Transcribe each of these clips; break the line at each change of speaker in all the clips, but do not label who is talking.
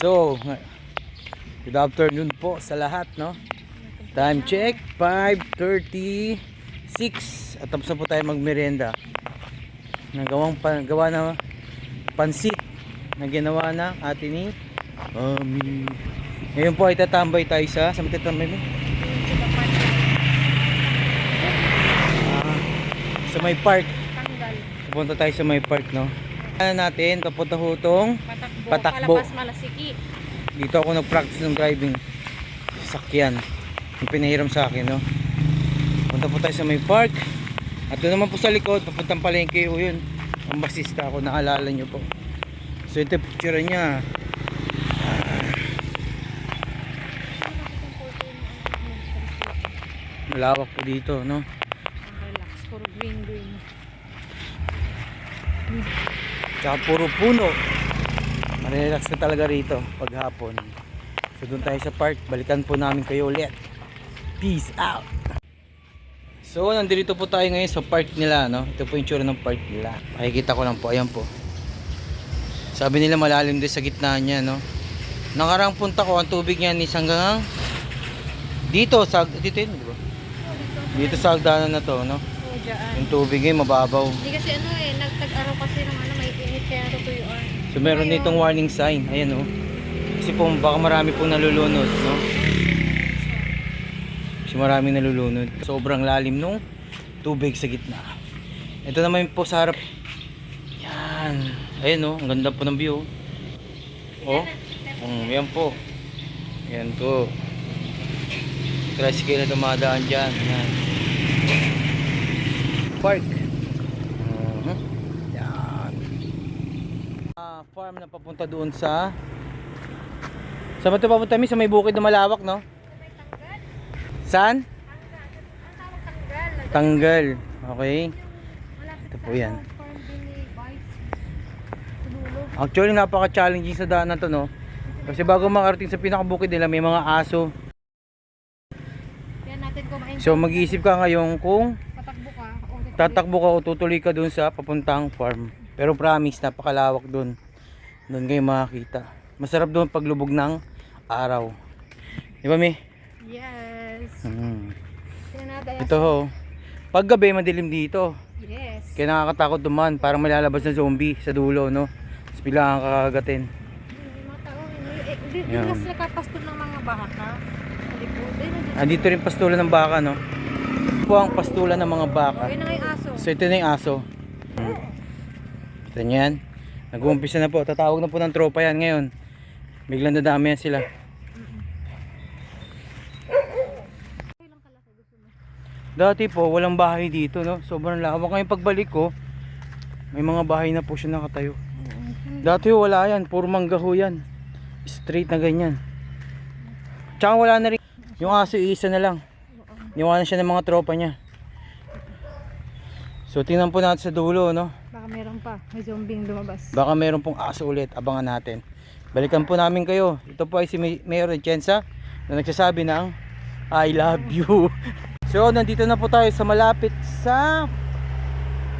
So, good afternoon po sa lahat, no? Time check, 5:36. At tapos na po tayo magmerienda. Gawa na pansit na ginawa na ate ni Mami. Ngayon po ay tatambay tayo sa matatambay mo? Sa may park. Pupunta tayo sa may park, no? Natin papunta hutong Patakbo.
Palabas Malasiki.
Dito ako nag-practice ng driving sasakyan. Yung pinahiram sa akin, no? Punta po tayo sa may park. At doon naman po sa likod, papuntang palengke o yun. Ang basista ako, naalala nyo po. So ito yung picture niya. Malawak po dito, no?
Relax, puro green.
Tsaka puro puno. Marelax na talaga rito paghapon. So doon tayo sa park. Balikan po namin kayo ulit. Peace out. So nandito po tayo ngayon sa park nila, no? Ito po yung tsura ng park nila. Makikita ko lang po. Ayan po. Sabi nila malalim din sa gitna niya, no? Nakarang punta ko, ang tubig niya is hanggang dito dito yun, di ba? Dito sa hagdanan na to, no?
Oo, dyan.
Yung tubig ay mababaw.
Hindi kasi nagtag-araw kasi ng may init kaya natutuyuan.
So meron ditong warning sign. Ayan, oh. Kasi po baka marami pong nalulunod, no? Kasi maraming nalulunod. Sobrang lalim nung tubig sa gitna. Ito naman po sa harap. Yan. Ayan, oh. Ang ganda po ng view. Oh. Yan po. Yan po. Tricycle na dumadaan dyan. Yan. Park. Yan. Farm na papunta doon sa saan ba ito papunta mi? Sa may bukid na malawak, no? Saan? Tanggal. Okay. Ito po yan. Actually napaka-challenging sa daan na to, no? Kasi bago makarating sa pinakabukid nila may mga aso. So mag-iisip ka ngayon kung tatakbo ka o tutuloy ka dun sa papuntang farm. Pero promise, napakalawak dun. Doon kayo makakita. Masarap doon paglubog ng araw. Di ba, Mi?
Yes.
Ito ho. Pag gabi madilim dito.
Yes.
Kaya nakakatakot duman. Parang malalabas na zombie sa dulo, no? Tapos bigla kang kakagatin.
Hindi kasi nakapastol ng mga baka.
Andito rin pastulan ng baka, no? Ito po ang pastulan ng mga baka.
Yun na yung aso.
So ito na yung aso. Ito yan. Nag-uumpisa na po. Tatawag na po ng tropa yan ngayon. Biglang dadami yan sila. Dati po walang bahay dito, no? Sobrang lawak. Ngayon pagbalik ko, may mga bahay na po siya nakatayo. Dati wala yan. Puro mangga ho yan. Straight na ganyan. Tsaka wala na rin. Yung aso isa na lang. Niwanan siya ng mga tropa niya. So tingnan po natin sa dulo, no?
Baka meron pa. May zombie lumabas.
Baka meron pong aso ulit. Abangan natin. Balikan po namin kayo. Ito po ay si Mayor Atienza na nagsasabi ng I love you. So nandito na po tayo sa malapit sa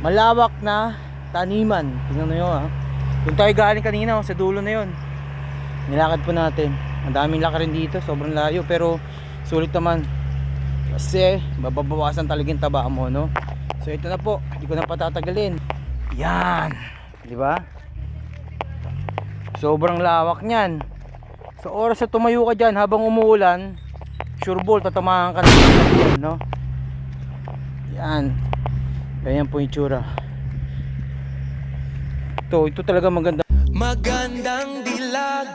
malawak na taniman. Tingnan nyo, ha. Doon tayo galing kanina, sa dulo na yon. Nilakad po natin. Ang daming lakarin dito. Sobrang layo. Pero sulit naman. Kasi mababawasan talaga yung taba mo, no? So ito na po. Hindi ko na patatagalin. Yan. Di ba? Sobrang lawak niyan. Sa oras na tumayo ka dyan habang umuulan, sure ball, tatamahan ka na, no? Yan. Ganyan po yung tsura. Ito talaga maganda.
Magandang dilag.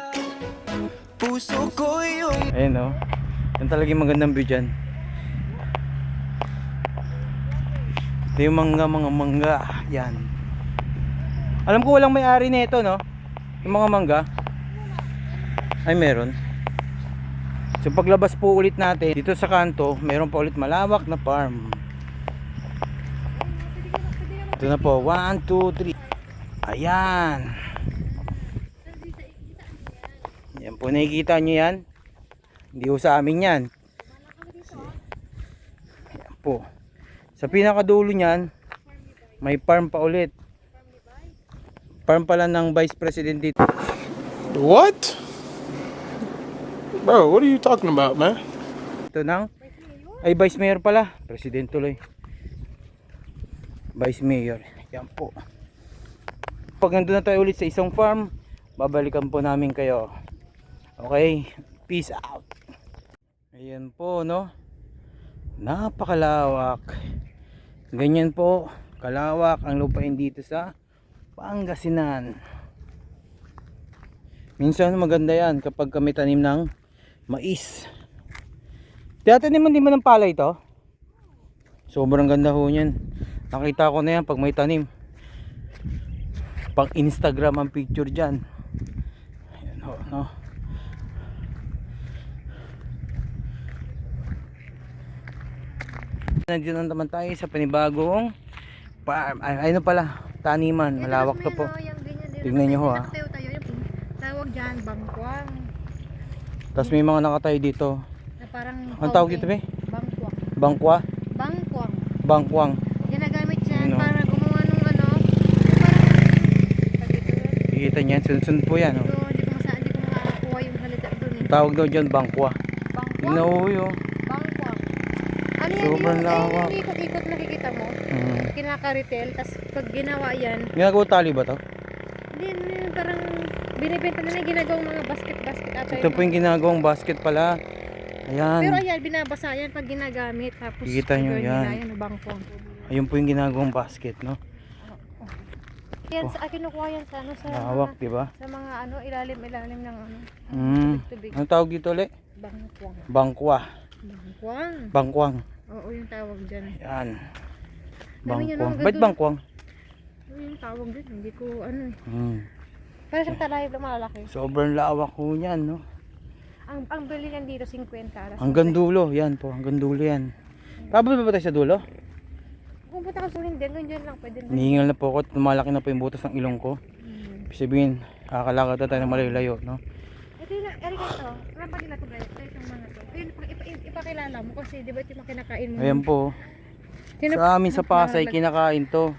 Puso ko yung
Ayun, no? Yan talaga yung magandang view dyan. Ito yung mga mangga. Yan. Alam ko walang may-ari nito, no? Yung mga mangga. Ay, meron. So paglabas po ulit natin dito sa kanto, meron pa ulit malawak na farm. Ito na po. 1, 2, 3. Ayan. Yan po, nakikita nyo yan. Hindi po sa amin yan. Yan po. Sa pinakadulo niyan, may farm pa ulit. Farm pala ng Vice President dito.
What?
Bro, what are you talking about, man?
Ito nang ay Vice Mayor pala. President tuloy. Vice Mayor. Yan po. Pag nandun na tayo ulit sa isang farm, babalikan po namin kayo. Okay? Peace out. Ayan po, no? Napakalawak. Ganyan po kalawak ang lupain dito sa Pangasinan. Minsan maganda yan kapag kami tanim ng mais. Tiyataniman din ba ng palay ito? Sobrang ganda ho niyan. Nakita ko na yan pag may tanim. Pang Instagram ang picture dyan. Ayan ho, no? Nandito na naman tayo sa panibagong farm. Ay, ano pala, taniman. Malawak to po. Tignan nyo ho, ha.
Tawag dyan, bangkwang.
Tapos may mga nakatayo dito.
Na parang
Ang tawag dito, be?
bangkwang.
Bangkwa?
Bangkwang.
Bangkwang.
Ginagamit yan
Ano?
para gumawa ng ano.
Kikita nyo yan, sunod po yan. Oh.
Hindi ko makakuha yung halita doon eh.
Tawag daw dyan, bangkwa.
Bangkwang?
Inuuyo.
Bangkwang. Ano yan
Sobrang
yung
lawak.
ikot-ikot nakikita mo? Kinakaritel, tapos pag ginawa yan,
Ginagawa tali ba to?
hindi, parang binibenta na ginagawang mga basket-basket ata
Ito po yung ginagawang basket pala. Ayan.
Pero ayan, binabasa yan pag ginagamit. Tapos
Kikita nyo
gagawin
yan.
nila yan, bangkwang.
Ayun po yung ginagawang basket, no?
Yan, sa akin nakuha yan sa ano, sa
Lawak,
mga,
di ba?
sa mga ano, ilalim ng ano, tubig.
Anong tawag dito ulit?
Bangkwang.
Bangkwa.
Bangkwang.
Bangkwang.
Oo, yung tawag dyan.
Yan.
Dami niya, no?
Bangkwang.
Ang
Ba't
ganda.
bangkwang?
Oo, yung tawag dyan. Hindi ko ano eh.
Hmm.
Para siyang talayib na malalaki.
Sobrang lawak ho yan, no?
Ang bili niyan dito, 50. Alas
Hanggang dulo. Yan po, hanggang dulo yan. Tapos ba tayo sa dulo?
Kung punta ka sa hindi, hanggang dyan lang pwede na.
Hinihingal na po ako at lumalaki na po yung butas ng ilong ko. Ibig sabihin, kakalakad na tayo ng malayo-layo, no?
Ito yung, Erika ito, rapag na ito guys, ito yung mga to. Ipakilala mo kasi di ba ito yung mga kinakain mo?
Ayan po.
Sino-
Sa amin sa Pasay, kinakain to.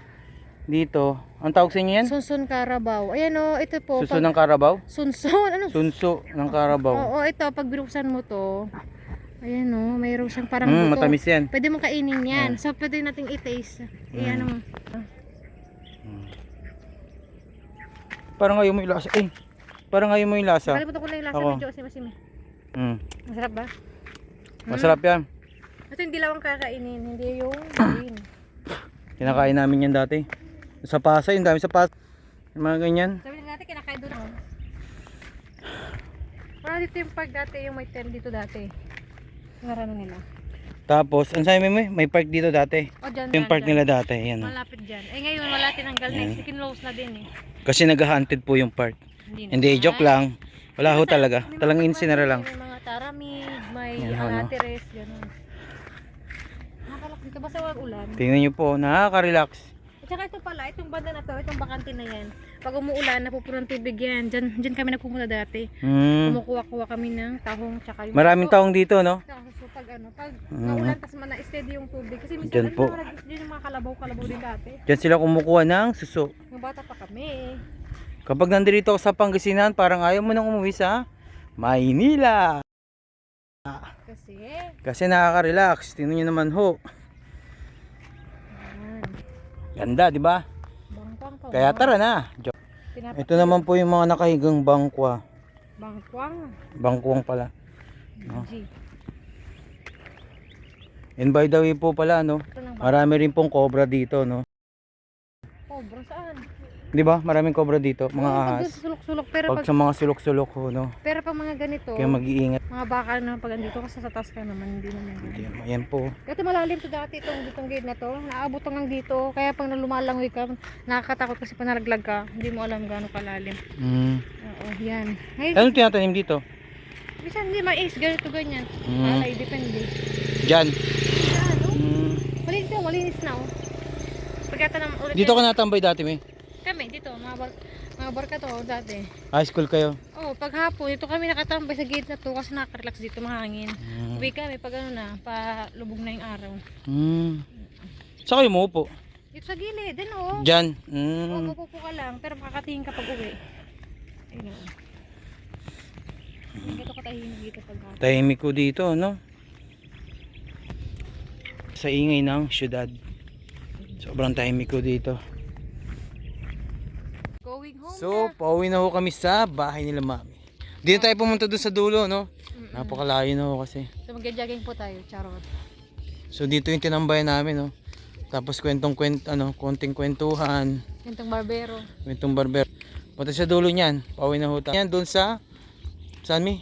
Dito. Ang tawag sa inyo yan?
Sunsun Carabao. Ayan o, ito po.
Suso ng Karabaw?
Sunsun, ano?
Sunso ng Karabaw.
Oo, ito, pag binuksan mo to, ayan o, mayroon siyang parang buto.
Matamis yan.
Pwede mong kainin yan. So, pwede nating i-taste. Ayan o.
Parang ayaw mo yung lasa. Eh, parang ayaw mo yung lasa.
Kalimutan ko na yung lasa,
Ako.
medyo asim-asim eh. Masarap ba?
Masarap yan.
Ito yung dilawang kakainin, hindi yung green.
Kinakain namin yan dati. Sa Pasay, yung dami sa Pasay. Yung mga ganyan.
Sabi natin, kinakain doon ako. Para dito yung park dati, yung may tent dito dati. Yung ano nila.
Tapos, ang sabi mo, may park dito dati.
O, dyan,
Yung park nila dati. Yan.
malapit dyan. Eh ngayon, wala tinanggal na. Kinlose na din eh.
Kasi nag-haunted po yung park.
Hindi,
Hindi, joke lang. Wala ho talaga. Talagang insinara lang.
May mga taramig, may
Yan ho, no?
alateres, gano'n. Nakalak dito, basta wag ulan.
Tingnan nyo po, nakaka-relax.
At saka ito pala, itong banda na to, itong bakante na yan. Pag umuulan, napupuno ng tubig yan. Dyan kami nagpupunta dati. Kumukuha-kuha kami ng tahong, tsaka yung...
Maraming taong dito, no?
So, pag naulan, tas na-steady yung tubig. Kasi minsan,
Dyan po.
Dyan yung mga kalabaw-kalabaw din dati.
Diyan sila kumukuha ng suso.
Mga bata pa kami.
Kapag nandito ako sa Pangasinan, parang ayaw mo nang umuwi sa Maynila. Kasi nakaka-relax. Tingnan nyo naman ho. Ganda, di ba?
Bangkwang pa.
Kaya tara na. Ito naman po yung mga nakahigang bangkwa.
Bangkwang.
Bangkwang pala. No?
G.
And by the way po pala, no?
Ito lang ba?
Marami rin pong cobra dito, no?
Cobra saan?
Di ba? Maraming cobra dito, mga
Oo,
ahas.
pag sa sulok-sulok. Pero
Pag
pag,
sa mga sulok-sulok ho, no?
pero pag mga ganito,
Kaya mag-iingat.
mga baka naman pag andito kasi sa taas ka naman, hindi naman.
Ayan po.
Ito malalim to dati, itong gate na to. Naabot hanggang dito. Kaya pag lumalangoy ka, nakakatakot kasi pag nalaglag ka, hindi mo alam gaano kalalim. Oo, yan. Ngayon,
Anong tinatanim dito?
bisa hindi mais, ganito ganyan. Malay, depende.
Diyan.
Yan, no? Malinis na, oh. Pagkata naman ulit.
Dito ka natambay dati, may?
Kami, dito, mga barka to, dati.
High school kayo?
Oh, pag hapon, dito kami nakatambay sa gate na to kasi nakaka-relax dito, mahangin. Uwi kami pag ano na, palubog na yung araw.
Saan kayo umuupo?
Dito sa gilid, din oh.
Diyan.
Oo, pupupo ka lang, pero makakatingin ka pag uwi. Ayun. Dito ko tahimik dito pag
Tahimik ko dito, no? Sa ingay ng syudad. Sobrang tahimik ko dito.
going home
So, pauwi na ho kami sa bahay nila mami. Dito tayo pumunta doon sa dulo, no? Napakalayo na ho kasi.
So mag-jogging po tayo, charot.
So, dito yung tinambayan namin, no? Tapos konting kwentuhan.
Kwentong barbero.
Kwentong barber. Punta sa dulo niyan. Pauwi na ho tayo. Yan doon sa... Saan mi?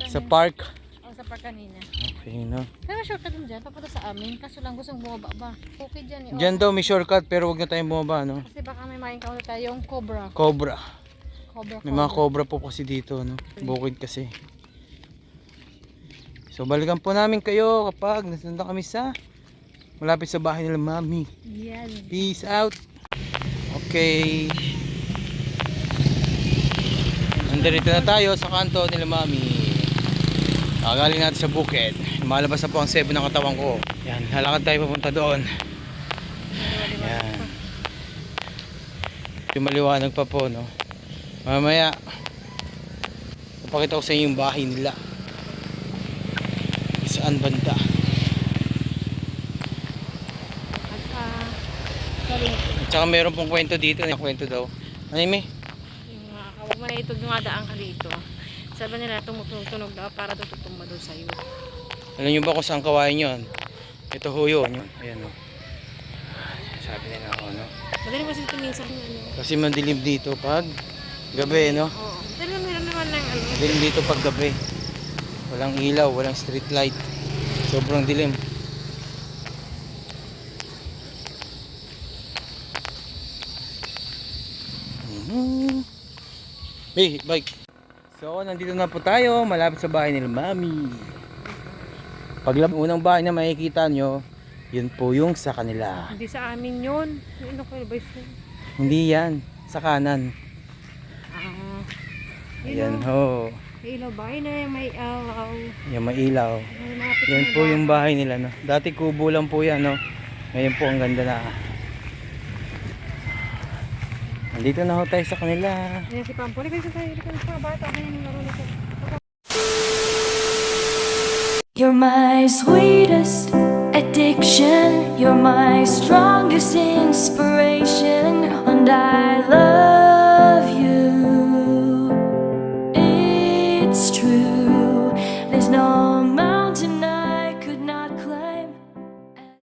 Sa park.
O sa park kanina.
Okay, no?
Pero shortcut din dyan, papunta sa amin. Kaso lang gustong bumaba ba? Okay dyan eh.
Diyan daw may shortcut pero wag na tayong bumaba, no?
Kasi baka may ma-encounter tayong cobra.
Cobra.
Cobra.
May mga cobra po kasi dito, no? Bukid kasi. So balikan po namin kayo kapag nasunda kami sa malapit sa bahay nila mami.
Yan.
Peace out. Okay. Nandito na tayo sa kanto nila mami. Galing natin sa bukid. Malabas na po ang 7 ng katawan ko. Yan, lalakad tayo papunta doon. Yan. Yung maliwanag pa po, no? Mamaya papakita ko sa inyo yung bahay nila. Saan banda? At saka meron pong kwento dito. Kwento daw. Ano yun, May?
Huwag mo na ito dumadaan ka dito. Sabi nila tumutunog daw para tututumba daw sa'yo.
Alam nyo ba kung saan kawain yun? Ito ho yun. Ayan o. Sabi nila ako, no?
Madaling kasi ito minsan ano.
Kasi madilim dito pag gabi, no?
Oo. Madaling meron naman ng ano.
Madilim dito pag gabi. Walang ilaw, walang street light. Sobrang dilim. Hey, bike. So, nandito na po tayo, malapit sa bahay nila mami. Unang bahay na makikita nyo, yun po yung sa kanila.
Hindi sa amin yun. Ano ko ba yun?
Hindi yan, sa kanan. Ayan ho.
May ilaw ba? Ayun na may ilaw.
Yung may ilaw. Yan po yung bahay nila, no? Dati kubo lang po yan, no? Ngayon po ang ganda na. Nandito na ho tayo sa kanila.
Ayan si Pampoli. Kasi tayo sa bata. Kaya yung laro nito.
You're my sweetest addiction. You're my strongest inspiration. And I love